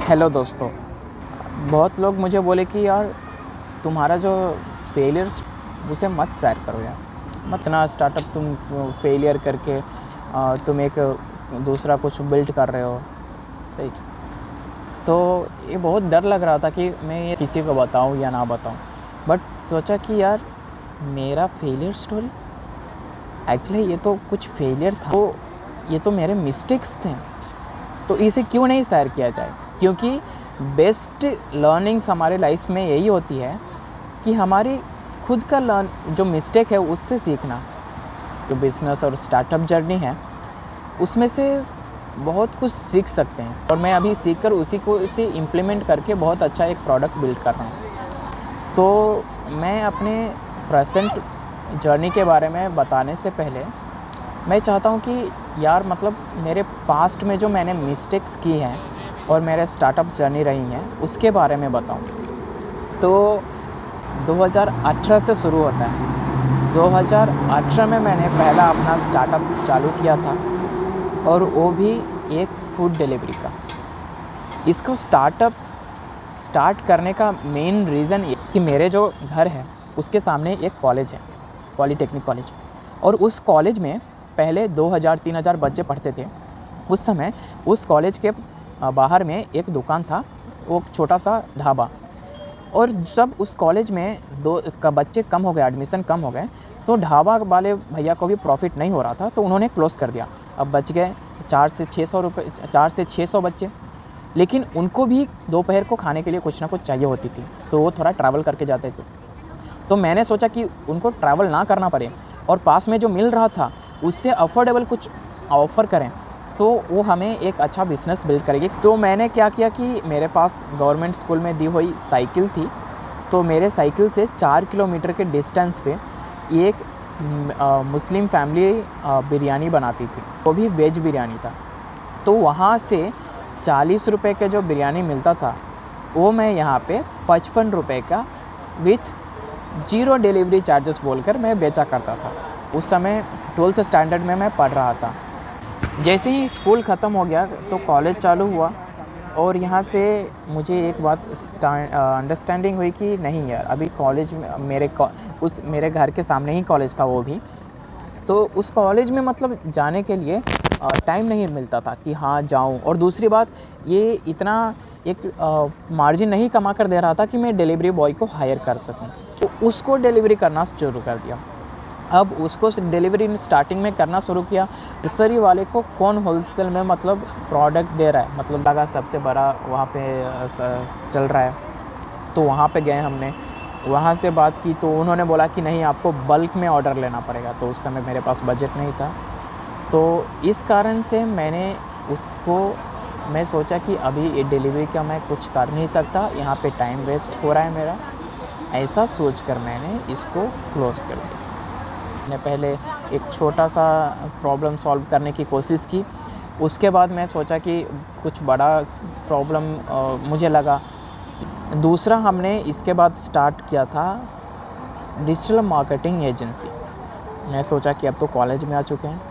Hello दोस्तों। बहुत लोग मुझे बोले कि यार तुम्हारा जो फेलियर्स उसे मत शेयर करो यार, मत ना स्टार्टअप तुम फेलियर करके तुम एक दूसरा कुछ बिल्ड कर रहे हो। राइट। तो ये बहुत डर लग रहा था कि मैं ये किसी को बताऊं या ना बताऊं, बट सोचा कि यार मेरा फेलियर स्टोरी एक्चुअली ये तो कुछ फेलियर था, तो ये तो मेरे मिस्टेक्स थे, तो इसे क्यों नहीं शेयर किया जाए। क्योंकि बेस्ट लर्निंग्स हमारे लाइफ में यही होती है कि हमारी खुद का जो मिस्टेक है उससे सीखना। जो बिज़नेस और स्टार्टअप जर्नी है उसमें से बहुत कुछ सीख सकते हैं, और मैं अभी सीख कर उसी को इसे इम्प्लीमेंट करके बहुत अच्छा एक प्रोडक्ट बिल्ड कर रहा हूँ। तो मैं अपने प्रेजेंट जर्नी के बारे में बताने से पहले मैं चाहता हूँ कि यार मतलब मेरे पास्ट में जो मैंने मिस्टेक्स की हैं और मेरे स्टार्टअप जर्नी रही हैं उसके बारे में बताऊँ। तो 2018 से शुरू होता है। 2018 में मैंने पहला अपना स्टार्टअप चालू किया था, और वो भी एक फूड डिलीवरी का। इसको स्टार्ट करने का मेन रीज़न ये कि मेरे जो घर है उसके सामने एक कॉलेज है, पॉलीटेक्निक कॉलेज, और उस कॉलेज में पहले 2000-3000 बच्चे पढ़ते थे। उस समय उस कॉलेज के बाहर में एक दुकान था, वो छोटा सा ढाबा। और जब उस कॉलेज में बच्चे कम हो गए, एडमिशन कम हो गए, तो ढाबा वाले भैया को भी प्रॉफिट नहीं हो रहा था, तो उन्होंने क्लोज़ कर दिया। अब बच गए 4 से 600 बच्चे, लेकिन उनको भी दोपहर को खाने के लिए कुछ ना कुछ चाहिए होती थी, तो वो थोड़ा ट्रैवल करके जाते थे। तो मैंने सोचा कि उनको ट्रैवल ना करना पड़े और पास में जो मिल रहा था उससे अफोर्डेबल कुछ ऑफ़र करें, तो वो हमें एक अच्छा बिज़नेस बिल्ड करेगी। तो मैंने क्या किया कि मेरे पास गवर्नमेंट स्कूल में दी हुई साइकिल थी, तो मेरे साइकिल से 4 किलोमीटर के डिस्टेंस पे एक मुस्लिम फैमिली बिरयानी बनाती थी, वो भी वेज बिरयानी था। तो वहाँ से 40 रुपये का जो बिरयानी मिलता था वो मैं यहाँ पे 55 रुपये का विथ 0 डिलीवरी चार्जेस बोलकर मैं बेचा करता था। उस समय 12th स्टैंडर्ड में मैं पढ़ रहा था। जैसे ही स्कूल ख़त्म हो गया तो कॉलेज चालू हुआ, और यहाँ से मुझे एक बात अंडरस्टैंडिंग हुई कि नहीं यार, अभी कॉलेज में मेरे घर के सामने ही कॉलेज था वो भी, तो उस कॉलेज में मतलब जाने के लिए टाइम नहीं मिलता था कि हाँ जाऊँ। और दूसरी बात, ये इतना एक मार्जिन नहीं कमा कर दे रहा था कि मैं डिलीवरी बॉय को हायर कर सकूँ, तो उसको डिलीवरी करना शुरू कर दिया। अब उसको डिलीवरी स्टार्टिंग में करना शुरू किया। नर्सरी वाले को कौन होलसेल में मतलब प्रोडक्ट दे रहा है, मतलब लगा सबसे बड़ा वहाँ पे चल रहा है, तो वहाँ पे गए हमने, वहाँ से बात की, तो उन्होंने बोला कि नहीं आपको बल्क में ऑर्डर लेना पड़ेगा। तो उस समय मेरे पास बजट नहीं था, तो इस कारण से मैं सोचा कि अभी ये डिलीवरी का मैं कुछ कर नहीं सकता, यहाँ पे टाइम वेस्ट हो रहा है मेरा। ऐसा सोचकर मैंने इसको क्लोज़ कर दिया। मैंने पहले एक छोटा सा प्रॉब्लम सॉल्व करने की कोशिश की, उसके बाद मैं सोचा कि कुछ बड़ा प्रॉब्लम मुझे लगा। दूसरा हमने इसके बाद स्टार्ट किया था डिजिटल मार्केटिंग एजेंसी। मैं सोचा कि अब तो कॉलेज में आ चुके हैं,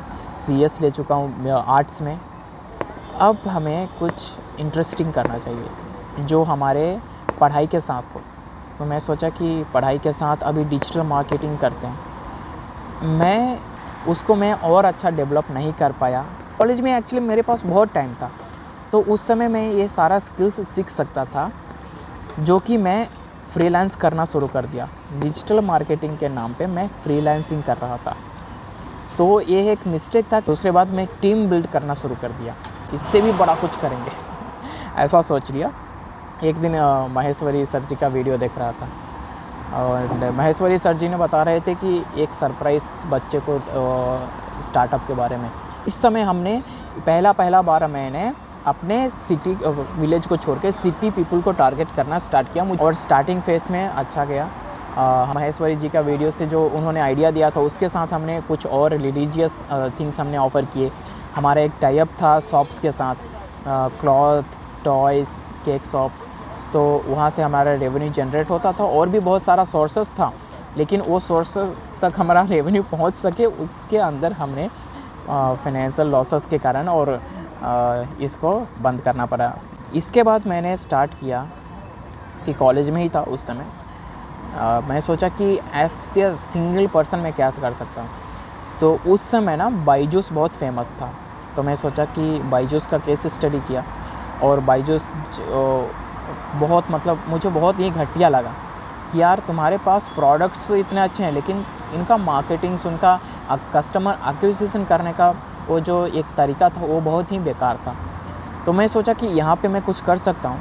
CS ले चुका हूँ आर्ट्स में, अब हमें कुछ इंटरेस्टिंग करना चाहिए जो हमारे पढ़ाई के साथ हो। तो मैं सोचा कि पढ़ाई के साथ अभी डिजिटल मार्केटिंग करते हैं। मैं और अच्छा डेवलप नहीं कर पाया। कॉलेज में एक्चुअली मेरे पास बहुत टाइम था, तो उस समय मैं ये सारा स्किल्स सीख सकता था, जो कि मैं फ्रीलांस करना शुरू कर दिया। डिजिटल मार्केटिंग के नाम पे मैं फ्रीलांसिंग कर रहा था, तो ये एक मिस्टेक था। दूसरे बाद मैं टीम बिल्ड करना शुरू कर दिया, इससे भी बड़ा कुछ करेंगे ऐसा सोच लिया। एक दिन महेश्वरी सर जी का वीडियो देख रहा था, और महेश्वरी सर जी ने बता रहे थे कि एक सरप्राइज़ बच्चे को स्टार्टअप के बारे में। इस समय हमने पहला बार मैंने अपने सिटी विलेज को छोड़ के सिटी पीपल को टारगेट करना स्टार्ट किया, और स्टार्टिंग फेस में अच्छा गया। महेश्वरी जी का वीडियो से जो उन्होंने आइडिया दिया था उसके साथ हमने कुछ और रिलीजियस थिंग्स हमने ऑफ़र किए। हमारा एक टाई अप था शॉप्स के साथ, क्लॉथ, टॉयज़, केक शॉप्स, तो वहाँ से हमारा रेवेन्यू जनरेट होता था, और भी बहुत सारा सोर्सेस था, लेकिन वो सोर्सेस तक हमारा रेवेन्यू पहुँच सके उसके अंदर हमने फाइनेंशियल लॉसेस के कारण और इसको बंद करना पड़ा। इसके बाद मैंने स्टार्ट किया कि कॉलेज में ही था उस समय। मैं सोचा कि ऐसे सिंगल पर्सन मैं क्या कर सकता हूँ। तो उस समय ना बायजूस बहुत फेमस था, तो मैं सोचा कि बायजूस का केस स्टडी किया। और बायजूस बहुत मतलब मुझे बहुत ही घटिया लगा कि यार तुम्हारे पास प्रोडक्ट्स तो इतने अच्छे हैं, लेकिन इनका मार्केटिंग्स, उनका कस्टमर एक्विजिशन करने का वो जो एक तरीका था वो बहुत ही बेकार था। तो मैं सोचा कि यहाँ पे मैं कुछ कर सकता हूँ।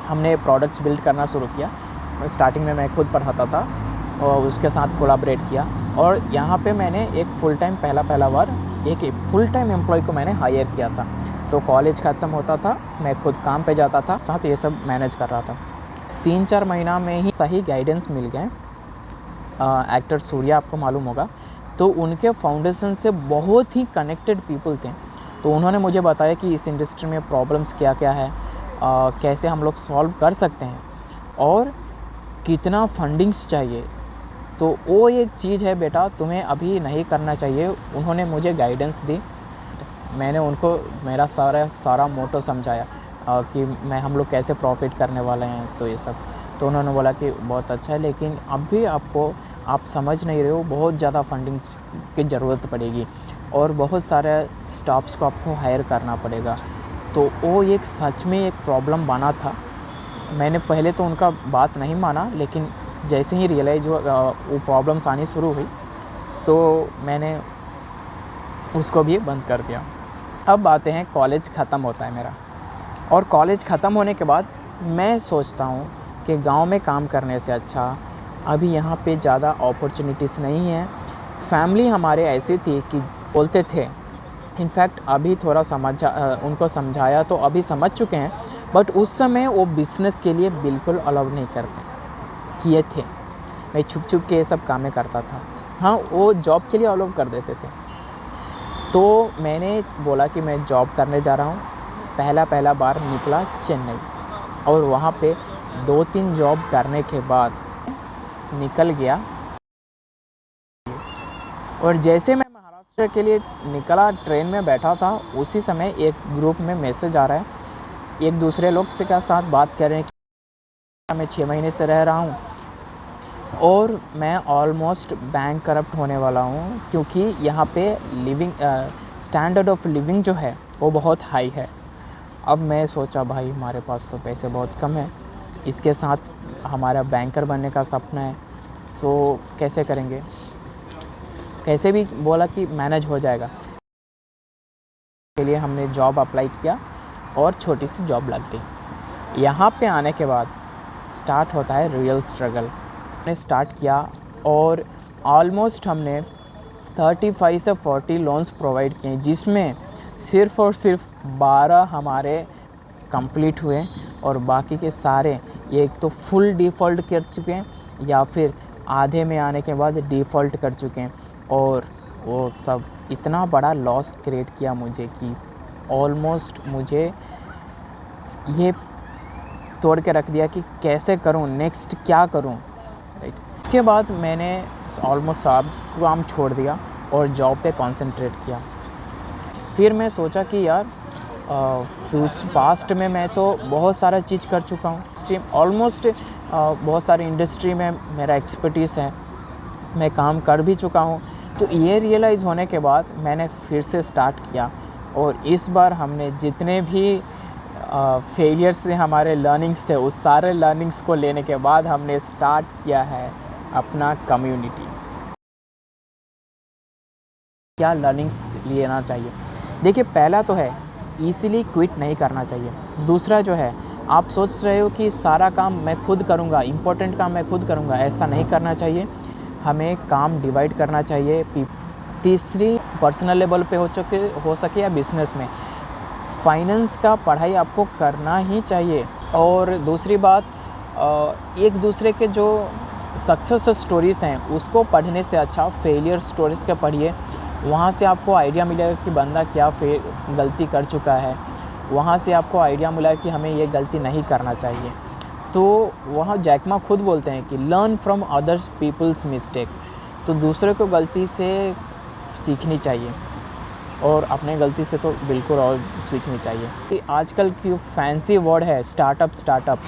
हमने प्रोडक्ट्स बिल्ड करना शुरू किया। स्टार्टिंग में मैं खुद पढ़ाता था और उसके साथ कोलैबोरेट किया, और यहाँ पे मैंने एक फुल टाइम पहला बार एक फुल टाइम एम्प्लॉय को मैंने हायर किया था। तो कॉलेज ख़त्म होता था, मैं खुद काम पे जाता था, साथ ये सब मैनेज कर रहा था। 3-4 महीना में ही सही गाइडेंस मिल गए। एक्टर सूर्या आपको मालूम होगा, तो उनके फाउंडेशन से बहुत ही कनेक्टेड पीपल थे। तो उन्होंने मुझे बताया कि इस इंडस्ट्री में प्रॉब्लम्स क्या क्या है, कैसे हम लोग सॉल्व कर सकते हैं और कितना फंडिंग्स चाहिए। तो वो एक चीज़ है बेटा, तुम्हें अभी नहीं करना चाहिए। उन्होंने मुझे गाइडेंस दी, मैंने उनको मेरा सारा मोटो समझाया कि हम लोग कैसे प्रॉफिट करने वाले हैं, तो ये सब। तो उन्होंने बोला कि बहुत अच्छा है, लेकिन अभी आप समझ नहीं रहे हो, बहुत ज़्यादा फंडिंग की ज़रूरत पड़ेगी और बहुत सारे स्टाफ्स को आपको हायर करना पड़ेगा। तो वो एक सच में एक प्रॉब्लम बना था। मैंने पहले तो उनका बात नहीं माना, लेकिन जैसे ही रियलाइज़ हुआ वो प्रॉब्लम्स आनी शुरू हुई, तो मैंने उसको भी बंद कर दिया। अब आते हैं, कॉलेज ख़त्म होता है मेरा, और कॉलेज ख़त्म होने के बाद मैं सोचता हूँ कि गांव में काम करने से अच्छा अभी यहाँ पे ज़्यादा अपॉर्चुनिटीज़ नहीं है। फैमिली हमारे ऐसी थी कि बोलते थे, इनफैक्ट अभी थोड़ा उनको समझाया तो अभी समझ चुके हैं, बट उस समय वो बिज़नेस के लिए बिल्कुल अलाउ नहीं किए थे। मैं छुप के ये सब कामें करता था। हाँ, वो जॉब के लिए अलाउ कर देते थे। तो मैंने बोला कि मैं जॉब करने जा रहा हूँ। पहला बार निकला चेन्नई, और वहाँ पे 2-3 जॉब करने के बाद निकल गया। और जैसे मैं महाराष्ट्र के लिए निकला, ट्रेन में बैठा था, उसी समय एक ग्रुप में मैसेज आ रहा है, एक दूसरे लोग से के साथ बात कर रहे हैं कि मैं 6 महीने से रह रहा हूँ और मैं ऑलमोस्ट बैंक करप्ट होने वाला हूँ, क्योंकि यहाँ पे लिविंग स्टैंडर्ड ऑफ लिविंग जो है वो बहुत हाई है। अब मैं सोचा भाई हमारे पास तो पैसे बहुत कम है, इसके साथ हमारा बैंकर बनने का सपना है, तो कैसे करेंगे। कैसे भी बोला कि मैनेज हो जाएगा। के लिए हमने जॉब अप्लाई किया और छोटी सी जॉब लग गई। यहाँ पे आने के बाद स्टार्ट होता है रियल स्ट्रगल। हमने स्टार्ट किया और ऑलमोस्ट हमने 35 से 40 लोन्स प्रोवाइड किए, जिसमें सिर्फ़ और सिर्फ 12 हमारे कंप्लीट हुए और बाकी के सारे एक तो फुल डिफ़ॉल्ट कर चुके हैं या फिर आधे में आने के बाद डिफ़ॉल्ट कर चुके हैं। और वो सब इतना बड़ा लॉस क्रिएट किया मुझे कि ऑलमोस्ट मुझे ये तोड़ के रख दिया कि कैसे करूं, नेक्स्ट क्या करूं, राइट। इसके बाद मैंने ऑलमोस्ट सब काम छोड़ दिया और जॉब पे कंसंट्रेट किया। फिर मैं सोचा कि यार पास्ट में मैं तो बहुत सारा चीज़ कर चुका हूँ, ऑलमोस्ट बहुत सारी इंडस्ट्री में मेरा एक्सपर्टीज़ है, मैं काम कर भी चुका हूँ। तो ये रियलाइज़ होने के बाद मैंने फिर से स्टार्ट किया, और इस बार हमने जितने भी फेलियर्स से हमारे लर्निंग्स थे, उस सारे लर्निंग्स को लेने के बाद हमने स्टार्ट किया है अपना कम्युनिटी। क्या लर्निंग्स लेना चाहिए? देखिए, पहला तो है ईज़िली क्विट नहीं करना चाहिए। दूसरा जो है, आप सोच रहे हो कि सारा काम मैं खुद करूँगा, इम्पोर्टेंट काम मैं खुद करूँगा, ऐसा नहीं करना चाहिए। हमें काम डिवाइड करना चाहिए। तीसरी, पर्सनल लेवल पे हो सके या बिज़नेस में, फाइनेंस का पढ़ाई आपको करना ही चाहिए। और दूसरी बात, एक दूसरे के जो सक्सेस स्टोरीज़ हैं उसको पढ़ने से अच्छा फेलियर स्टोरीज़ के पढ़िए। वहाँ से आपको आइडिया मिलेगा कि बंदा क्या गलती कर चुका है, वहाँ से आपको आइडिया मिला कि हमें ये गलती नहीं करना चाहिए। तो वहाँ जैक मा खुद बोलते हैं कि learn from others peoples mistake. तो दूसरे को गलती से सीखनी चाहिए। और अपने गलती से तो बिल्कुल और सीखनी चाहिए। कि आजकल की फैंसी वर्ड है स्टार्टअप।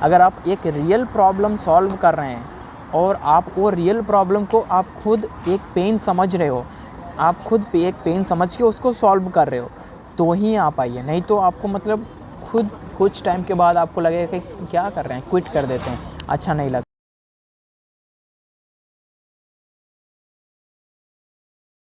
अगर आप एक रियल प्रॉब्लम सॉल्व कर रहे हैं और आप वो रियल प्रॉब्लम को आप खुद एक पेन समझ रहे हो, आप खुद पे एक पेन समझ के उसको सॉल्व कर रहे हो, तो ही आप आइए। नहीं तो आपको मतलब खुद कुछ टाइम के बाद आपको लगेगा कि क्या कर रहे हैं, क्विट कर देते हैं, अच्छा नहीं लगता।